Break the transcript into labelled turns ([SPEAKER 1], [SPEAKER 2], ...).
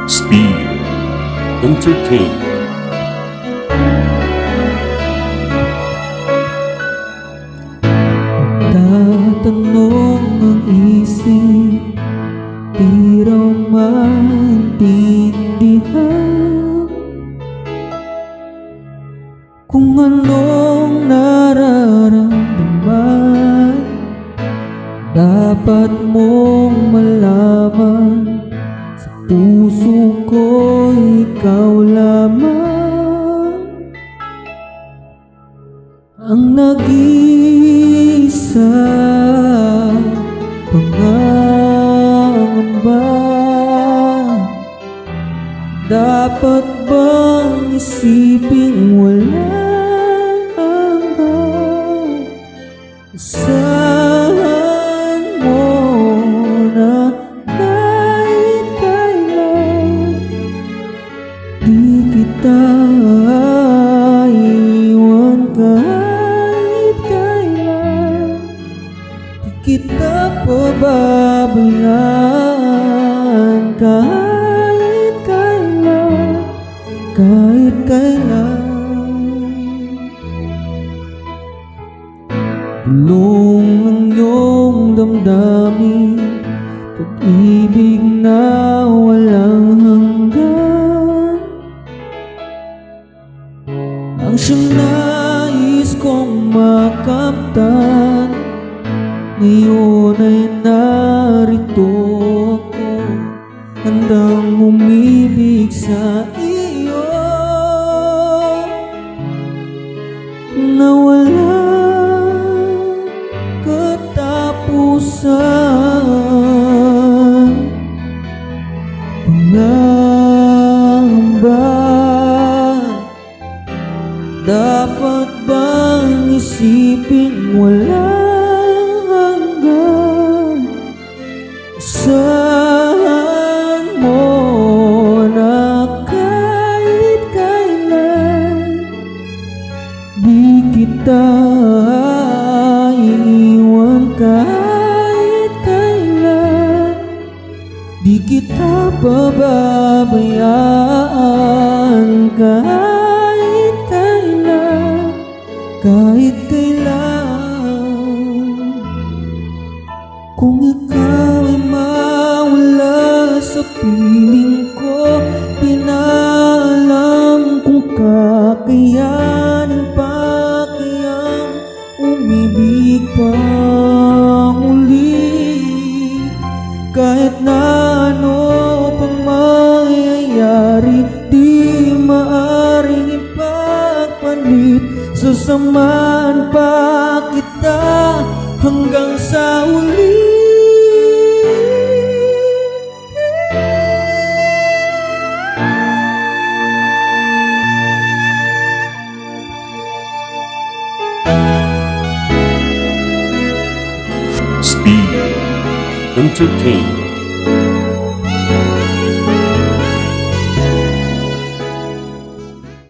[SPEAKER 1] Speed Entertainment.
[SPEAKER 2] Tatanong ang isip, di raw maintindihan kung anong nararamdaman. Dapat mong malaman, sa puso ko ikaw lamang ang nag-iisa pangangamba. Dapat bang isiping walang hanggan? Asahan mo na kahit kailan di kita iwan, kahit kailan di kita pababayaan, kahit kailan, kahit kailan. Bulong ang iyong damdamin, pag-ibig na walang hanggan, ang siyang nais kong makamtan. Ngayon ay narito ako, handang umibig sa iyo na walang katapusan. Pangamba, dapat bang isipin walang hanggan? Asahan mo na kahit kailan di kita iiwan, kahit kailan di kita pababayaan, kahit kailan, kahit kailan. Kung ikaw ay mawala sa piling ko, pinaalam kung kakayanin pa kayang umibig pang uli. Kahit na ano pang mangyayari, di maaring ipagpalit. Sasamahan pa kita hanggang sa uli.
[SPEAKER 1] Speed Entertainment.